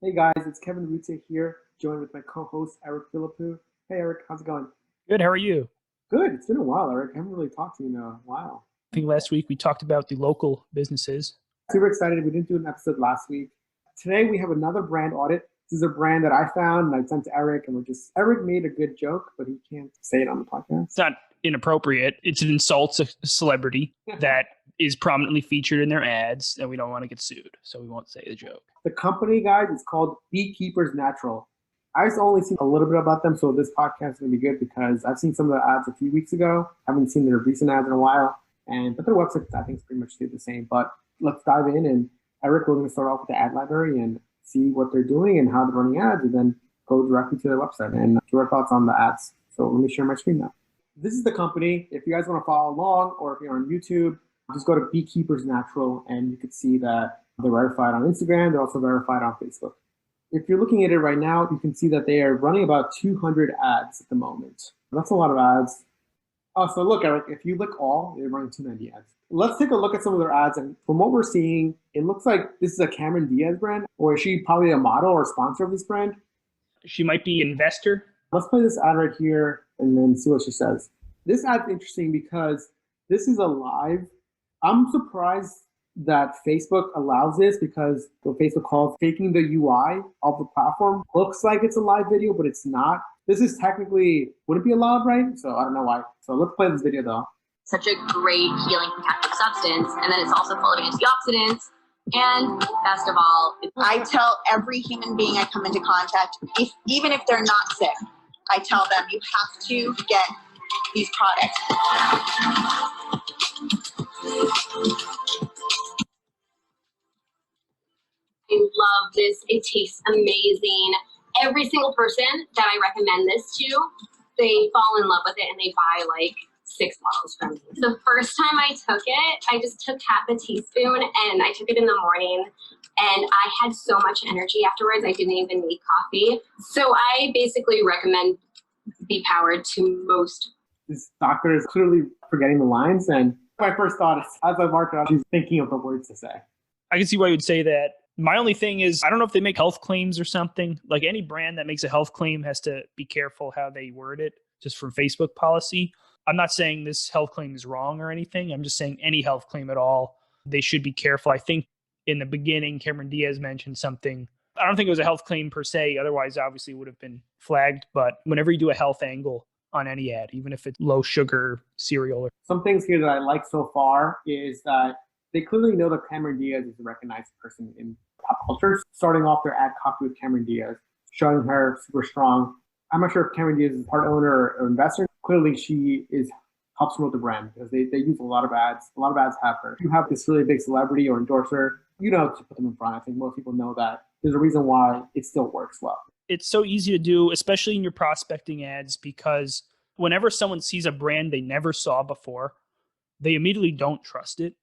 Hey guys, it's Kevin Rute here, joined with my co-host Eric Philippou. Hey Eric, how's it going? Good. How are you? Good. It's been a while, Eric. I haven't really talked to you in a while. I think last week we talked about the local businesses. Super excited. We didn't do an episode last week. Today we have another brand audit. This is a brand that I found and I sent to Eric, and Eric made a good joke, but he can't say it on the podcast. It's not inappropriate. It's an insult to a celebrity that is prominently featured in their ads, and we don't want to get sued, so we won't say the joke. The company, guys, is called Beekeeper's Natural. I've only seen a little bit about them, so this podcast is going to be good because I've seen some of the ads a few weeks ago. I haven't seen their recent ads in a while, but their website, I think, is pretty much the same. But let's dive in, and Eric, we're going to start off with the ad library and see what they're doing and how they're running ads, and then go directly to their website and do our thoughts on the ads. So let me share my screen now. This is the company. If you guys want to follow along, or if you're on YouTube, just go to Beekeepers Natural, and you can see that they're verified on Instagram. They're also verified on Facebook. If you're looking at it right now, you can see that they are running about 200 ads at the moment. That's a lot of ads. Oh, so look, Eric, if you look all, they're running 290 ads. Let's take a look at some of their ads. And from what we're seeing, it looks like this is a Cameron Diaz brand, or is she probably a model or sponsor of this brand? She might be an investor. Let's play this ad right here and then see what she says. This ad's interesting because this is a live. I'm surprised that Facebook allows this because what Facebook calls faking the UI of the platform looks like it's a live video, but it's not. This is technically, wouldn't be allowed, right? So I don't know why. So let's play this video though. Such a great healing protective substance, and then it's also full of antioxidants. And best of all, I tell every human being I come into contact, even if they're not sick, I tell them you have to get these products. I love this. It tastes amazing. Every single person that I recommend this to, they fall in love with it and they buy like 6 bottles from me. The first time I took it, I just took half a teaspoon and I took it in the morning, and I had so much energy afterwards. I didn't even need coffee. So I basically recommend Be Powered to most. This doctor is clearly forgetting the lines, and my first thought is, as I marked it out, she's thinking of the words to say. I can see why you would say that. My only thing is, I don't know if they make health claims or something. Like any brand that makes a health claim has to be careful how they word it, just from Facebook policy. I'm not saying this health claim is wrong or anything. I'm just saying any health claim at all, they should be careful. I think in the beginning, Cameron Diaz mentioned something. I don't think it was a health claim per se. Otherwise, obviously, it would have been flagged. But whenever you do a health angle on any ad, even if it's low sugar cereal. Some things here that I like so far is that they clearly know that Cameron Diaz is a recognized person in pop culture. Starting off their ad copy with Cameron Diaz, showing her super strong. I'm not sure if Cameron Diaz is a part owner or investor. Clearly, she helps promote the brand because they use a lot of ads. A lot of ads have her. If you have this really big celebrity or endorser, you know to put them in front. I think most people know that. There's a reason why it still works well. It's so easy to do, especially in your prospecting ads, because whenever someone sees a brand they never saw before, they immediately don't trust it.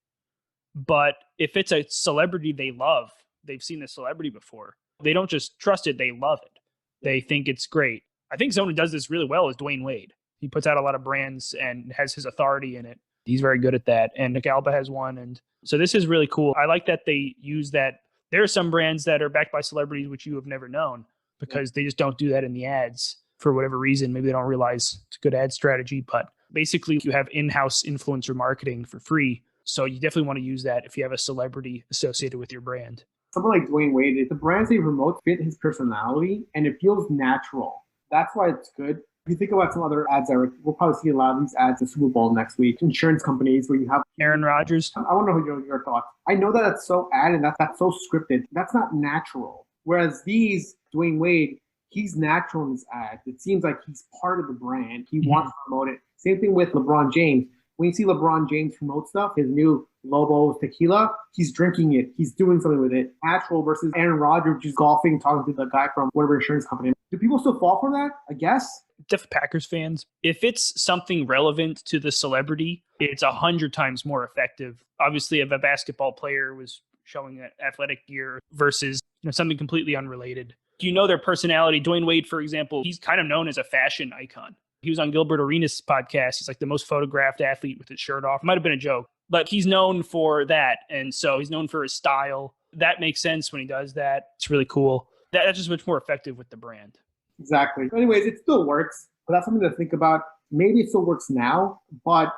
But if it's a celebrity they love, they've seen the celebrity before, they don't just trust it, they love it. They think it's great. I think someone who does this really well is Dwayne Wade. He puts out a lot of brands and has his authority in it. He's very good at that. And Nick Alba has one. And so this is really cool. I like that they use that. There are some brands that are backed by celebrities which you have never known because they just don't do that in the ads for whatever reason. Maybe they don't realize it's a good ad strategy. But basically, you have in-house influencer marketing for free. So you definitely want to use that if you have a celebrity associated with your brand. Someone like Dwayne Wade, the brands he promotes fit his personality and it feels natural. That's why it's good. If you think about some other ads, Eric, we'll probably see a lot of these ads at Super Bowl next week. Insurance companies where you have Aaron Rodgers. I want to know your thoughts. I know that that's so ad and that's so scripted. That's not natural. Whereas these, Dwayne Wade, he's natural in his ads. It seems like he's part of the brand. He wants to promote it. Same thing with LeBron James. When you see LeBron James promote stuff, his new Lobos tequila, he's drinking it. He's doing something with it. Natural versus Aaron Rodgers just golfing, talking to the guy from whatever insurance company. Do people still fall for that? I guess. Definitely Packers fans. If it's something relevant to the celebrity, it's 100 times more effective. Obviously, if a basketball player was showing an athletic gear versus something completely unrelated, you know their personality. Dwayne Wade, for example, he's kind of known as a fashion icon. He was on Gilbert Arenas' podcast. He's like the most photographed athlete with his shirt off. Might have been a joke, but he's known for that. And so he's known for his style. That makes sense when he does that. It's really cool. That's just much more effective with the brand. Exactly. Anyways, it still works, but that's something to think about. Maybe it still works now, but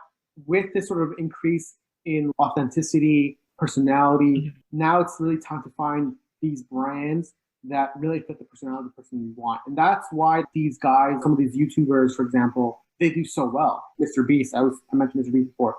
with this sort of increase in authenticity, personality, now it's really time to find these brands that really fit the personality of the person you want. And that's why these guys, some of these YouTubers, for example, they do so well. Mr. Beast, I mentioned Mr. Beast before.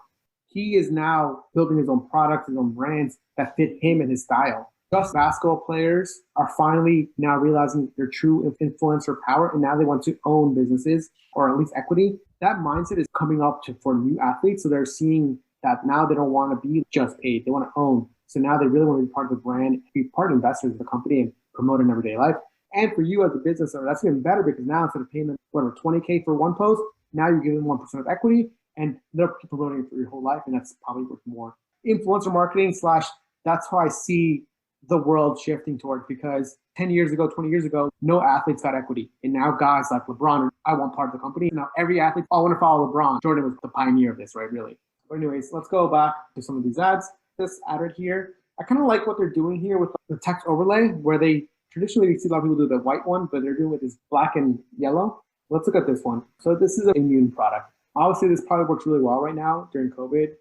He is now building his own products, his own brands that fit him and his style. Just basketball players are finally now realizing their true influencer power, and now they want to own businesses or at least equity. That mindset is coming up for new athletes. So they're seeing that now they don't want to be just paid. They want to own. So now they really want to be part of the brand, be part of investors of the company and promote in everyday life. And for you as a business owner, that's even better because now instead of paying them, whatever, $20K for one post, now you're giving them 1% of equity and they're promoting it for your whole life. And that's probably worth more. Influencer marketing / that's how I see the world shifting towards, because 10 years ago, 20 years ago, no athletes got equity. And now guys like LeBron, I want part of the company. Now every athlete, I want to follow LeBron. Jordan was the pioneer of this, right? Really. But anyways, let's go back to some of these ads. This ad right here, I kind of like what they're doing here with the text overlay, where they traditionally see a lot of people do the white one, but they're doing it with this black and yellow. Let's look at this one. So this is an immune product. Obviously, this probably works really well right now during COVID.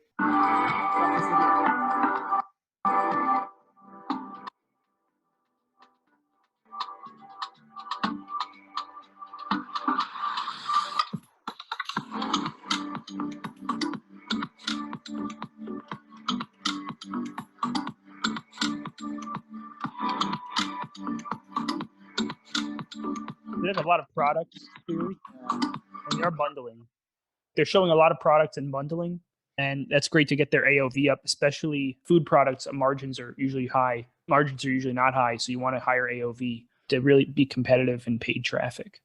They have a lot of products, clearly, and they're bundling. They're showing a lot of products and bundling, and that's great to get their AOV up, especially food products. Margins are usually high. Margins are usually not high, so you want a higher AOV to really be competitive in paid traffic.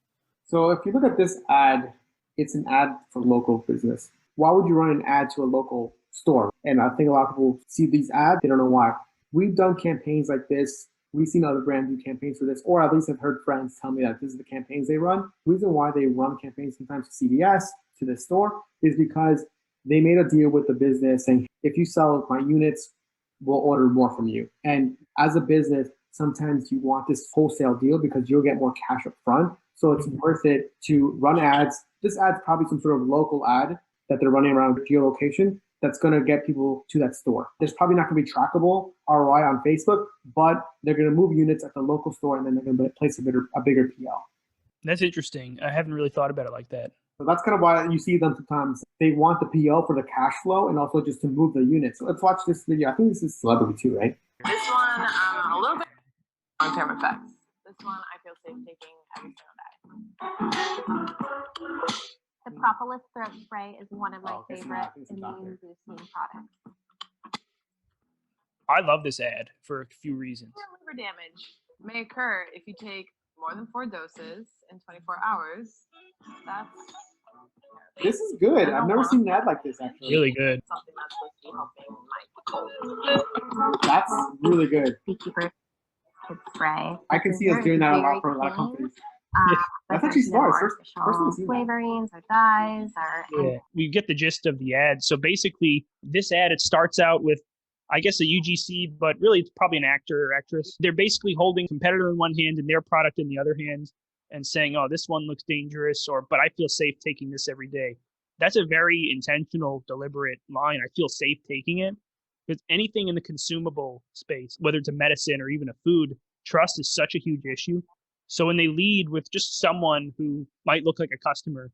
So if you look at this ad, it's an ad for local business. Why would you run an ad to a local store? And I think a lot of people see these ads, they don't know why. We've done campaigns like this. We've seen other brands do campaigns for this, or at least I've heard friends tell me that this is the campaigns they run. The reason why they run campaigns sometimes to CVS, to the store, is because they made a deal with the business saying, if you sell my units, we'll order more from you. And as a business, sometimes you want this wholesale deal because you'll get more cash up front. So it's worth it to run ads. This ad's probably some sort of local ad that they're running around geolocation that's going to get people to that store. There's probably not going to be trackable ROI on Facebook, but they're going to move units at the local store and then they're going to place a bigger PL. That's interesting. I haven't really thought about it like that. So that's kind of why you see them sometimes. They want the PL for the cash flow and also just to move the units. So let's watch this video. I think this is celebrity too, right? This one, a little bit long-term effects. This one, I feel safe taking every single day. The propolis throat spray is one of my okay, so favorite it's a immune boosting products. I love this ad for a few reasons. Liver damage may occur if you take more than 4 doses in 24 hours. That's This is good. I've never seen an ad like this, actually. Really good. something that's supposed to be helping my cold. That's really good. Beekeeper kid spray. I can see us doing that a lot for a lot of companies. That's actually smart. First time I've seen that. Flavorings or dyes or Yeah, we get the gist of the ad. So basically, this ad, it starts out with, I guess, a UGC, but really it's probably an actor or actress. They're basically holding competitor in one hand and their product in the other hand and saying, oh, this one looks dangerous, but I feel safe taking this every day. That's a very intentional, deliberate line. I feel safe taking it. Because anything in the consumable space, whether it's a medicine or even a food, trust is such a huge issue. So when they lead with just someone who might look like a customer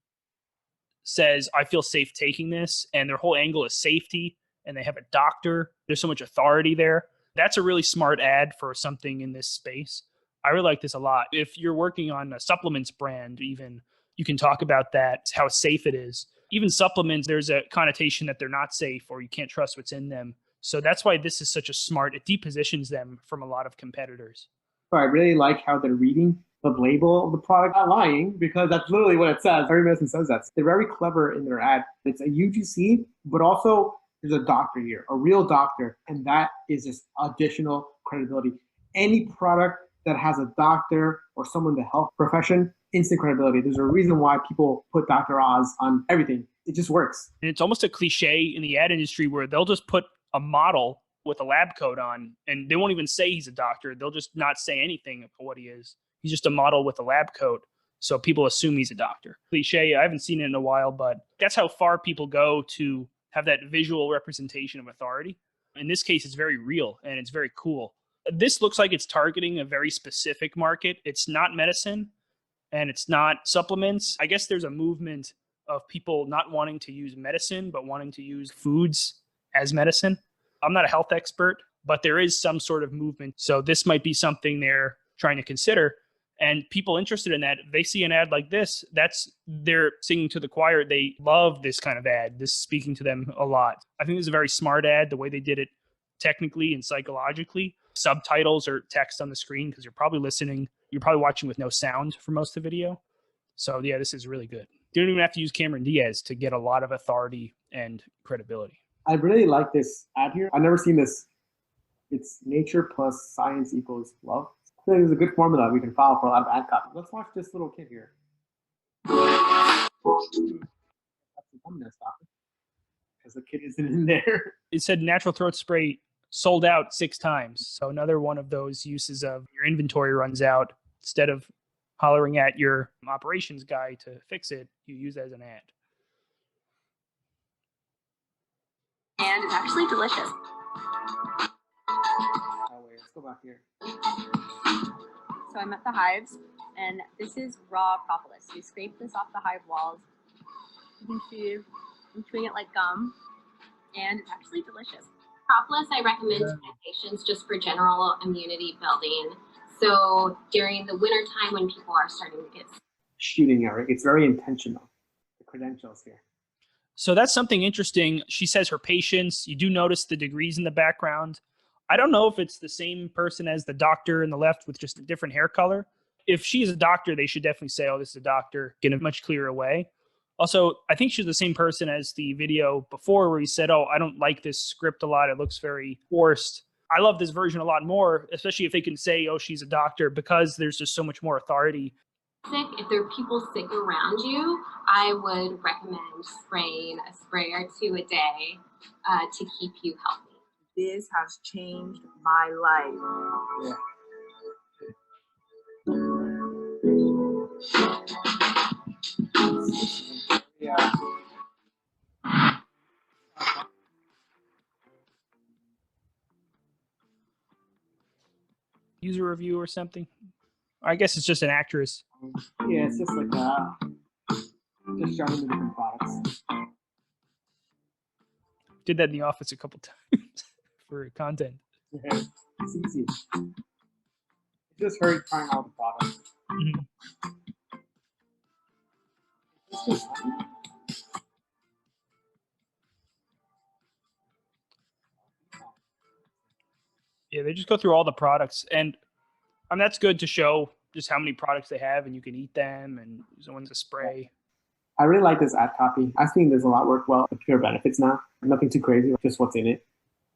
says, I feel safe taking this, and their whole angle is safety, and they have a doctor, there's so much authority there. That's a really smart ad for something in this space. I really like this a lot. If you're working on a supplements brand, even, you can talk about that, how safe it is. Even supplements, there's a connotation that they're not safe or you can't trust what's in them. So that's why this is such a smart, it depositions them from a lot of competitors. So I really like how they're reading the label of the product. Not lying, because that's literally what it says. Every medicine says that. They're very clever in their ad. It's a UGC, but also there's a doctor here, a real doctor, and that is just additional credibility. Any product that has a doctor or someone in the health profession, instant credibility. There's a reason why people put Dr. Oz on everything. It just works. And it's almost a cliche in the ad industry where they'll just put a model with a lab coat on, and they won't even say he's a doctor. They'll just not say anything about what he is. He's just a model with a lab coat. So people assume he's a doctor. Cliche, I haven't seen it in a while, but that's how far people go to have that visual representation of authority. In this case, it's very real and it's very cool. This looks like it's targeting a very specific market. It's not medicine and it's not supplements. I guess there's a movement of people not wanting to use medicine, but wanting to use foods as medicine. I'm not a health expert, but there is some sort of movement. So this might be something they're trying to consider. And people interested in that, if they see an ad like this, they're singing to the choir. They love this kind of ad. This is speaking to them a lot. I think this is a very smart ad, the way they did it technically and psychologically. Subtitles or text on the screen because you're probably watching with no sound for most of the video. So yeah, this is really good. You don't even have to use Cameron Diaz to get a lot of authority and credibility. I really like this ad here. I've never seen this. It's nature plus science equals love. I think it's a good formula we can follow for a lot of ad copy. Let's watch this little kid here. I'm gonna stop it because the kid isn't in there. It said natural throat spray sold out 6 times. So another one of those uses of your inventory runs out. Instead of hollering at your operations guy to fix it, you use it as an ad. And it's actually delicious. Oh wait, let's go back here. So I'm at the hives, and this is raw propolis. You scrape this off the hive walls. You can see I'm chewing it like gum, and it's actually delicious. Propolis I recommend to my patients just for general immunity building. So during the winter time when people are starting to get Shooting, Eric. It's very intentional. The credentials here. So that's something interesting. She says her patients, you do notice the degrees in the background. I don't know if it's the same person as the doctor in the left with just a different hair color. If she's a doctor, they should definitely say, oh, this is a doctor in a much clearer way. Also, I think she's the same person as the video before where he said, oh, I don't like this script a lot. It looks very forced. I love this version a lot more, especially if they can say, oh, she's a doctor, because there's just so much more authority. sick. If there are people sick around you, I would recommend spraying a spray or 2 a day to keep you healthy. This has changed my life. Yeah. User review or something. I guess it's just an actress. Yeah, it's just like just showing the different products. Did that in the office a couple times for content. Yeah, it's easy. It's just her trying all the products. Mhm. It's just Yeah, they just go through all the products, and that's good to show just how many products they have, and you can eat them, and there's one's a spray. I really like this ad copy. I think there's a lot worked well. The pure benefits now. Nothing too crazy, just what's in it.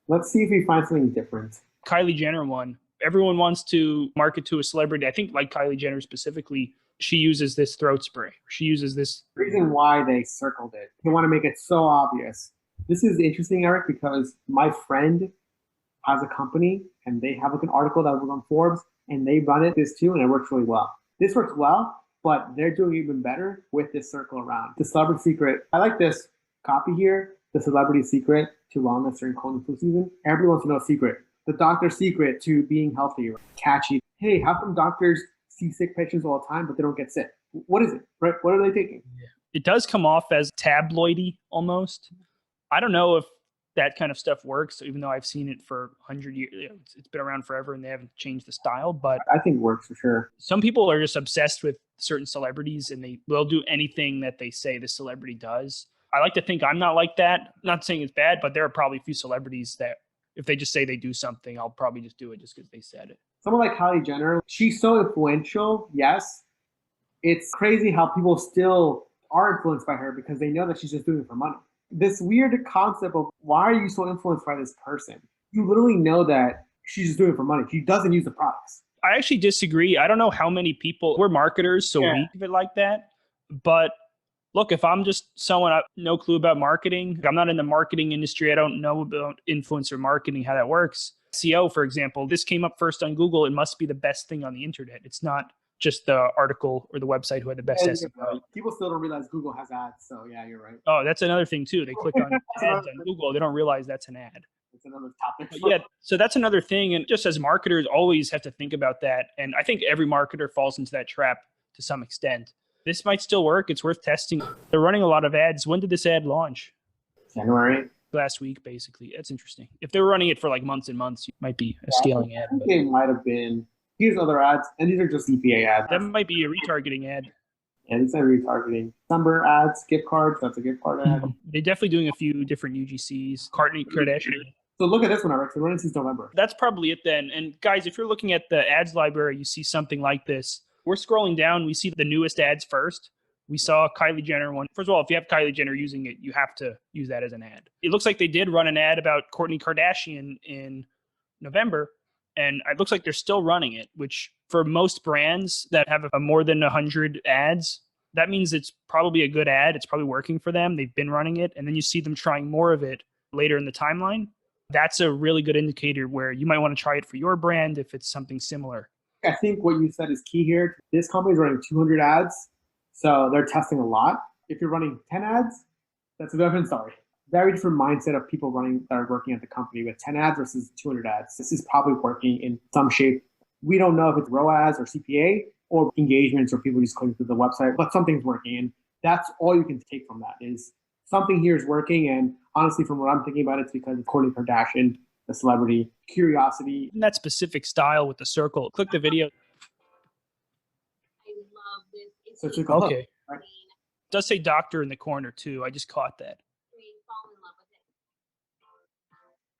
Let's see if we find something different. Kylie Jenner one. Everyone wants to market to a celebrity. I think like Kylie Jenner specifically, she uses this throat spray. She uses this. The reason why they circled it, they want to make it so obvious. This is interesting, Eric, because my friend has a company and they have like an article that was on Forbes and they run this too, and it works really well. This works well, but they're doing even better with this circle around. The celebrity secret. I like this copy here. The celebrity secret to wellness during cold and flu season. Everybody wants to know a secret. The doctor's secret to being healthy. Catchy. Hey, how come doctors see sick patients all the time, but they don't get sick? What is it? Right? What are they taking? It does come off as tabloidy almost. I don't know if that kind of stuff works, even though I've seen it for 100 years. It's been around forever and they haven't changed the style, but I think it works for sure. some people are just obsessed with certain celebrities and they will do anything that they say the celebrity does. I like to think I'm not like that. Not saying it's bad, but there are probably a few celebrities that if they just say they do something, I'll probably just do it just because they said it. Someone like Kylie Jenner, she's so influential, yes. It's crazy how people still are influenced by her because they know that she's just doing it for money. This weird concept of why are you so influenced by this person? You literally know that she's just doing it for money. She doesn't use the products. I actually disagree. I don't know how many people, we're marketers, so we think of it like that. But Look, if I'm just someone, no clue about marketing, I'm not in the marketing industry, I don't know about influencer marketing, how that works. SEO, for example, this came up first on Google. It must be the best thing on the internet. It's not just the article or the website who had the best SEO. Right. People still don't realize Google has ads. So yeah, you're right. Oh, that's another thing too. They click on ads on Google. They don't realize that's an ad. It's another topic. But yeah, so that's another thing. And just as marketers always have to think about that. And I think every marketer falls into that trap to some extent. This might still work. It's worth testing. They're running a lot of ads. When did this ad launch? January. Last week, basically. That's interesting. If they were running it for like months and months, it might be a scaling ad. I think they might have been. Here's other ads, and these are just CPA ads. That might be a retargeting ad. Yeah, these are retargeting. Number ads, gift cards. That's a gift card ad. They're definitely doing a few different UGCs. Kourtney Kardashian. So look at this one, Eric. It's been running since November. That's probably it then. And guys, if you're looking at the ads library, you see something like this. We're scrolling down. We see the newest ads first. We saw Kylie Jenner one. First of all, if you have Kylie Jenner using it, you have to use that as an ad. It looks like they did run an ad about Kourtney Kardashian in November, and it looks like they're still running it, which for most brands that have a more than 100 ads, that means it's probably a good ad. It's probably working for them. They've been running it, and then you see them trying more of it later in the timeline. That's a really good indicator where you might want to try it for your brand if it's something similar. I think what you said is key here. This company is running 200 ads, so they're testing a lot. If you're running 10 ads, that's a different story. Very different mindset of people running that are working at the company with 10 ads versus 200 ads. This is probably working in some shape. We don't know if it's ROAS or CPA or engagements or people just clicking through the website, but something's working. And that's all you can take from that is something here is working. And honestly, from what I'm thinking about, it's because of Kourtney Kardashian, the celebrity, curiosity. In that specific style with the circle, click the video. I love this. So it's like a hook, Okay. right? It does say doctor in the corner too. I just caught that. Fall in love with it.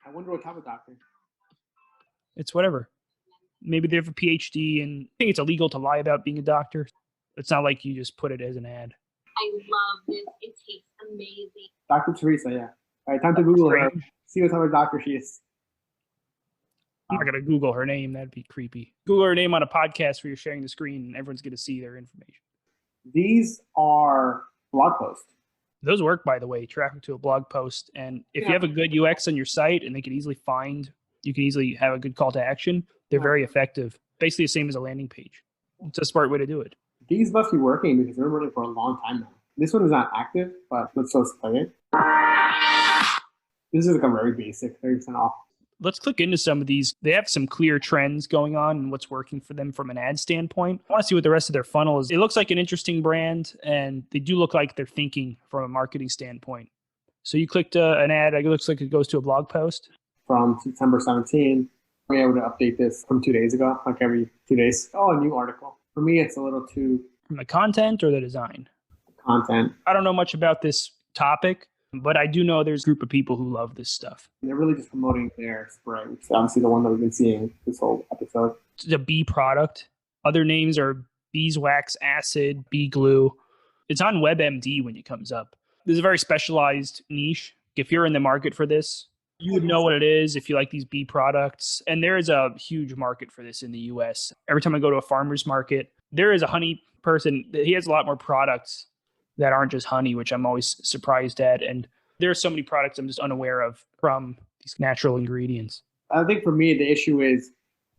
I wonder what type of doctor. It's whatever. Maybe they have a PhD, and I think it's illegal to lie about being a doctor. It's not like you just put it as an ad. I love this. It tastes amazing. Dr. Teresa, yeah. All right, time to Google her. Strange. See what type of doctor she is. I'm not going to Google her name. That'd be creepy. Google her name on a podcast where you're sharing the screen and everyone's going to see their information. These are blog posts. Those work, by the way, traffic to a blog post. And if you have a good UX on your site and they can easily you can easily have a good call to action, they're very effective. Basically the same as a landing page. It's a smart way to do it. These must be working because they're running for a long time now. This one is not active, but let's just play it. This is like a very basic 30% off. Let's click into some of these. They have some clear trends going on and what's working for them from an ad standpoint. I want to see what the rest of their funnel is. It looks like an interesting brand, and they do look like they're thinking from a marketing standpoint. So you clicked an ad. It looks like it goes to a blog post. From September 17. I'm able to update this from 2 days ago, like every 2 days. Oh, a new article. For me, it's a little too From the content or the design? content. I don't know much about this topic, but I do know there's a group of people who love this stuff. They're really just promoting their spray, which is obviously the one that we've been seeing this whole episode. It's a bee product. Other names are beeswax acid, bee glue. It's on WebMD when it comes up. This is a very specialized niche. If you're in the market for this, you would know what it is if you like these bee products. And there is a huge market for this in the US. Every time I go to a farmer's market, there is a honey person. He has a lot more products that aren't just honey, which I'm always surprised at. And there are so many products I'm just unaware of from these natural ingredients. I think for me, the issue is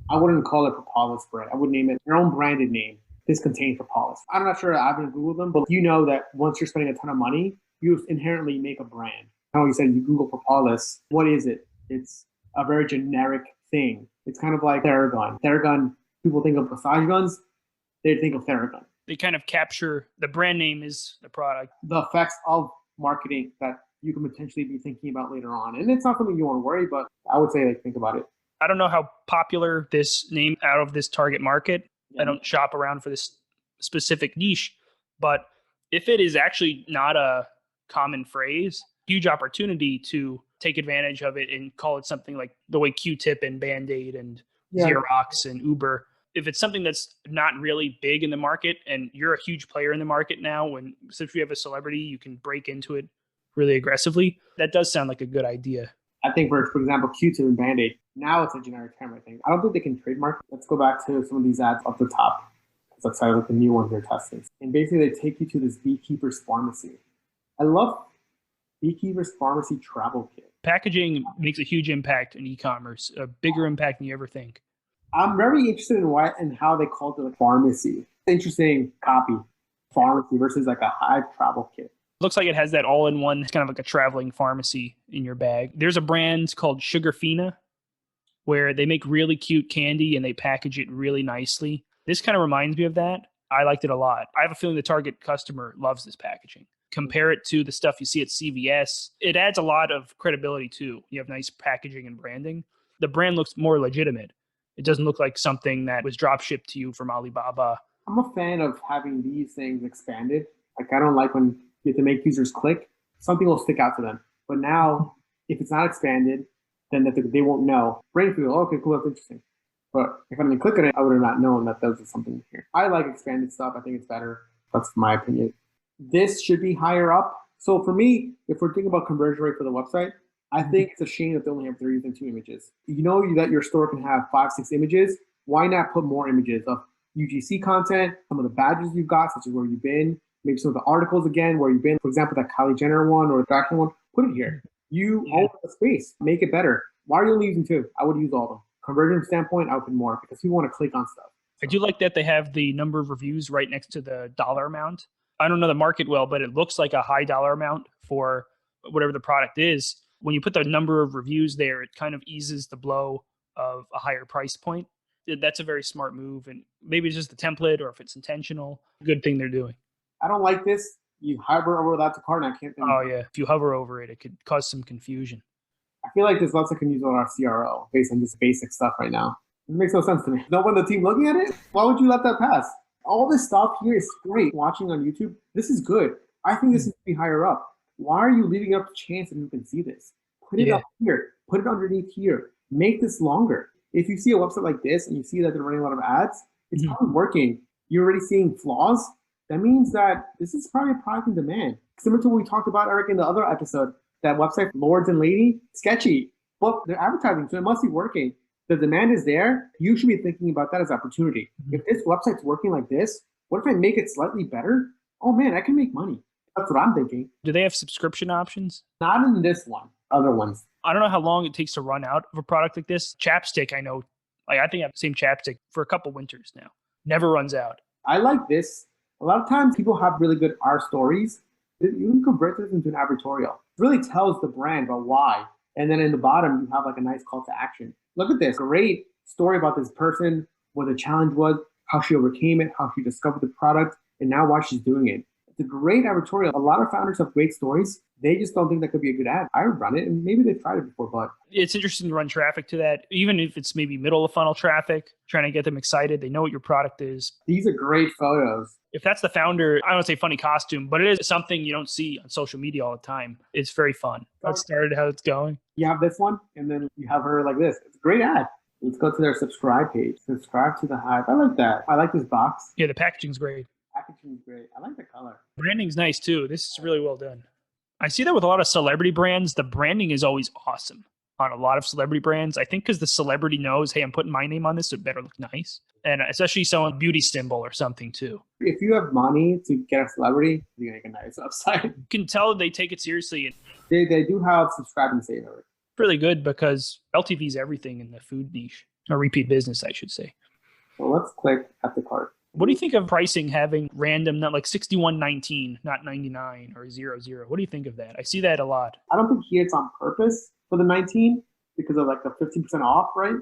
I wouldn't call it propolis spray. I would name it their own branded name. This contains propolis. I'm not sure I haven't Googled them, but you know that once you're spending a ton of money, you inherently make a brand. How you said you Google propolis, what is it? It's a very generic thing. It's kind of like Theragun. Theragun, people think of massage guns, they think of Theragun. They kind of capture the brand name is the product. The effects of marketing that you can potentially be thinking about later on. And it's not something you want to worry, but I would say think about it. I don't know how popular this name out of this target market. I don't shop around for this specific niche, but if it is actually not a common phrase, huge opportunity to take advantage of it and call it something like the way Q-Tip and Band-Aid and Xerox and Uber. If it's something that's not really big in the market and you're a huge player in the market now, since we have a celebrity, you can break into it really aggressively. That does sound like a good idea. I think for example, Q-Tip and Band-Aid, now it's a generic term, I think. I don't think they can trademark. Let's go back to some of these ads up the top. That's like the new ones they're testing. And basically they take you to this Beekeeper's pharmacy. I love Beekeeper's pharmacy travel kit. Packaging makes a huge impact in e-commerce, a bigger impact than you ever think. I'm very interested in why and how they called it a pharmacy. Interesting copy, pharmacy versus like a hive travel kit. Looks like it has that all-in-one, kind of like a traveling pharmacy in your bag. There's a brand called Sugarfina where they make really cute candy and they package it really nicely. This kind of reminds me of that. I liked it a lot. I have a feeling the target customer loves this packaging. Compare it to the stuff you see at CVS. It adds a lot of credibility too. You have nice packaging and branding. The brand looks more legitimate. It doesn't look like something that was drop shipped to you from Alibaba. I'm a fan of having these things expanded. Like I don't like when you have to make users click. Something will stick out to them. But now, if it's not expanded, then they won't know. Brain feel, okay, cool, that's interesting. But if I didn't click on it, I would have not known that there was something here. I like expanded stuff. I think it's better. That's my opinion. This should be higher up. So for me, if we're thinking about conversion rate for the website, I think it's a shame that they only have 3 and 2 images. You know that your store can have 5, 6 images. Why not put more images of UGC content, some of the badges you've got, such as where you've been, maybe some of the articles again, where you've been, for example, that Kylie Jenner one or the Jackson one, put it here. You own the space, make it better. Why are you only using 2? I would use all of them. Conversion standpoint, I would put more because people want to click on stuff. I do like that they have the number of reviews right next to the dollar amount. I don't know the market well, but it looks like a high dollar amount for whatever the product is. When you put the number of reviews there, it kind of eases the blow of a higher price point. That's a very smart move. And maybe it's just the template or if it's intentional, good thing they're doing. I don't like this. You hover over that to cart and I can't think. Oh, yeah. If you hover over it, it could cause some confusion. I feel like there's lots I can use on our CRO based on just basic stuff right now. It makes no sense to me. No one on the team looking at it? Why would you let that pass? All this stuff here is great. Watching on YouTube, this is good. I think this needs to be higher up. Why are you leaving up the chance that you can see this? Put it up here. Put it underneath here. Make this longer. If you see a website like this and you see that they're running a lot of ads, it's probably working. You're already seeing flaws. That means that this is probably a product in demand. Similar to what we talked about, Eric, in the other episode, that website, Lords and Lady, sketchy, but they're advertising, so it must be working. The demand is there. You should be thinking about that as opportunity. If this website's working like this, what if I make it slightly better? Oh man, I can make money. That's what I'm thinking. Do they have subscription options? Not in this one, other ones. I don't know how long it takes to run out of a product like this. Chapstick, I know, I think I have the same chapstick for a couple winters now. Never runs out. I like this. A lot of times people have really good R stories. You can convert this into an advertorial. It really tells the brand about why. And then in the bottom, you have like a nice call to action. Look at this. Great story about this person, what the challenge was, how she overcame it, how she discovered the product, and now why she's doing it. It's a great advertorial. A lot of founders have great stories. They just don't think that could be a good ad. I would run it, and maybe they've tried it before, but it's interesting to run traffic to that, even if it's maybe middle of funnel traffic, trying to get them excited. They know what your product is. These are great photos. If that's the founder, I don't want to say funny costume, but it is something you don't see on social media all the time. It's very fun. That started how it's going. You have this one, and then you have her like this. It's a great ad. Let's go to their subscribe page. Subscribe to the Hive. I like that. I like this box. Yeah, the packaging's great. Packaging's great. I like the color. Branding's nice too. This is really well done. I see that with a lot of celebrity brands. The branding is always awesome on a lot of celebrity brands. I think because the celebrity knows, hey, I'm putting my name on this, so it better look nice. And especially someone beauty symbol or something too. If you have money to get a celebrity, you can make a nice website. You can tell they take it seriously. And they do have subscribe and save already. Really good because LTV is everything in the food niche, or repeat business, I should say. So let's click at the cart. What do you think of pricing having random, not like 61.19, not 99 or 00? What do you think of that? I see that a lot. I don't think here it's on purpose for the 19 because of like the 15% off, right?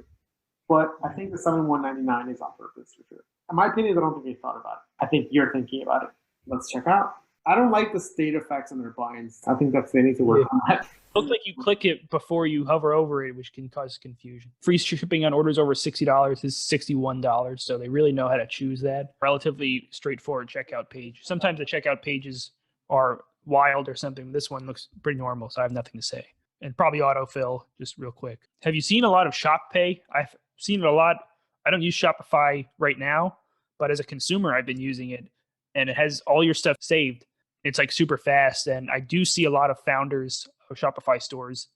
But I think the 71.99 is on purpose for sure. In my opinion, I don't think they thought about it. I think you're thinking about it. Let's check out. I don't like the state effects on their buttons. I think they need to work on that. Looks like you click it before you hover over it, which can cause confusion. Free shipping on orders over $60 is $61, so they really know how to choose that. Relatively straightforward checkout page. Sometimes the checkout pages are wild or something. This one looks pretty normal, so I have nothing to say. And probably autofill, just real quick. Have you seen a lot of Shop Pay? I've seen it a lot. I don't use Shopify right now, but as a consumer, I've been using it, and it has all your stuff saved. It's like super fast, and I do see a lot of founders of Shopify stores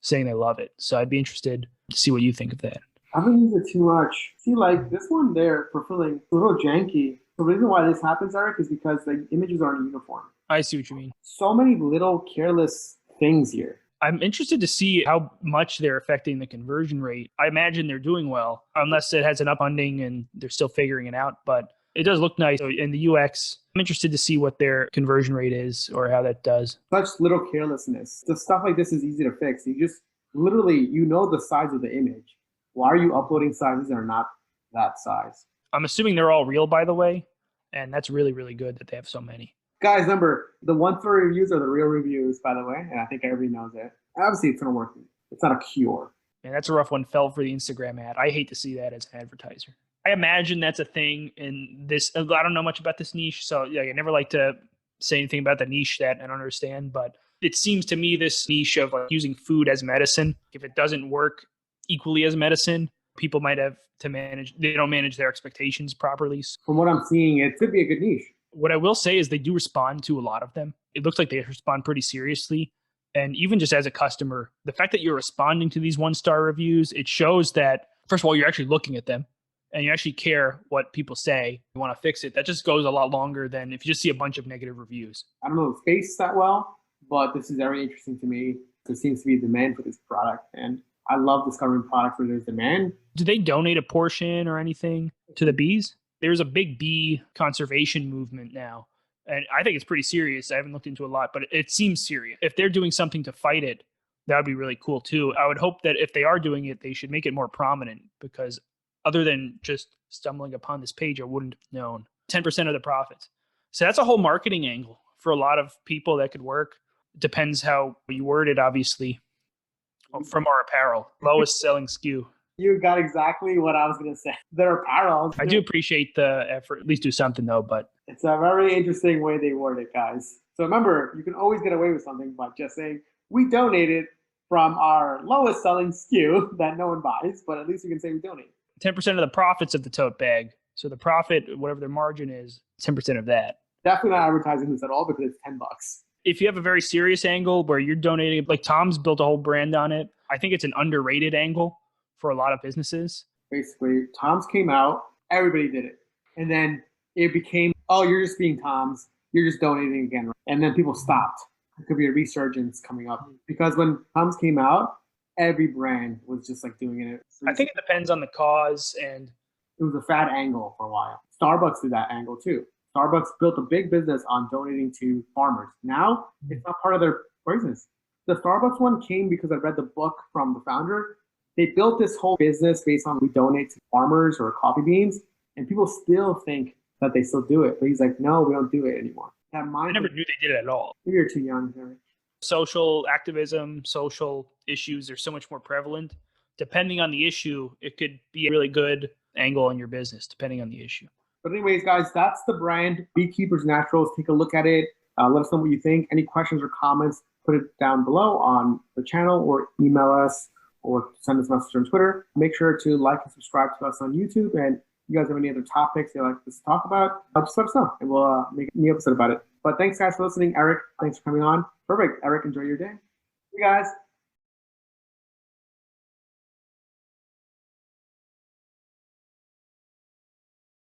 saying they love it. So I'd be interested to see what you think of that. I haven't used it too much. See, like this one there for filling, a little janky. The reason why this happens, Eric, is because the images aren't uniform. I see what you mean. So many little careless things here. I'm interested to see how much they're affecting the conversion rate. I imagine they're doing well, unless it has an upfunding and they're still figuring it out. But it does look nice. So in the UX, I'm interested to see what their conversion rate is or how that does. Such little carelessness. The stuff like this is easy to fix. You just literally, you know the size of the image. Why are you uploading sizes that are not that size? I'm assuming they're all real, by the way. And that's really, really good that they have so many. Guys, remember, the 1-star reviews are the real reviews, by the way, and I think everybody knows it. Obviously, it's going to work. It's not a cure. And that's a rough one. Fell for the Instagram ad. I hate to see that as an advertiser. I imagine that's a thing in this. I don't know much about this niche, so yeah, I never like to say anything about the niche that I don't understand. But it seems to me this niche of like using food as medicine, if it doesn't work equally as medicine, people might have to manage. They don't manage their expectations properly. From what I'm seeing, it could be a good niche. What I will say is they do respond to a lot of them. It looks like they respond pretty seriously. And even just as a customer, the fact that you're responding to these 1-star reviews, it shows that, first of all, you're actually looking at them and you actually care what people say. You want to fix it. That just goes a lot longer than if you just see a bunch of negative reviews. I don't know the space that well, but this is very interesting to me. There seems to be a demand for this product. And I love discovering products where there's demand. Do they donate a portion or anything to the bees? There's a big bee conservation movement now. And I think it's pretty serious. I haven't looked into a lot, but it seems serious. If they're doing something to fight it, that would be really cool too. I would hope that if they are doing it, they should make it more prominent, because other than just stumbling upon this page, I wouldn't have known. 10% of the profits. So that's a whole marketing angle for a lot of people that could work. Depends how you word it, obviously. From our apparel, lowest selling SKU. You got exactly what I was going to say. Their apparel. I do appreciate the effort. At least do something though, but it's a very interesting way they word it, guys. So remember, you can always get away with something by just saying, we donated from our lowest selling SKU that no one buys, but at least you can say we donate. 10% of the profits of the tote bag. So the profit, whatever their margin is, 10% of that. Definitely not advertising this at all because it's $10. If you have a very serious angle where you're donating, like Tom's built a whole brand on it, I think it's an underrated angle for a lot of businesses. Basically, Tom's came out, everybody did it. And then it became, oh, you're just being Tom's, you're just donating again. And then people stopped. It could be a resurgence coming up. Because when Tom's came out, every brand was just like doing it. I think it depends on the cause, and it was a fad angle for a while. Starbucks did that angle too. Starbucks built a big business on donating to farmers. Now, it's not part of their business. The Starbucks one came because I read the book from the founder. They built this whole business based on we donate to farmers or coffee beans, and people still think that they still do it. But he's like, no, we don't do it anymore. I never knew they did it at all. Maybe you're too young, Harry. Social activism, social issues are so much more prevalent. Depending on the issue, it could be a really good angle in your business, depending on the issue. But anyways, guys, that's the brand, Beekeeper's Naturals. Take a look at it. Let us know what you think. Any questions or comments, put it down below on the channel or email us or send us a message on Twitter. Make sure to like and subscribe to us on YouTube. And if you guys have any other topics you'd like us to talk about, just let us know and we'll make a new episode about it. But thanks, guys, for listening. Eric, thanks for coming on. Perfect. Eric, enjoy your day. See you guys.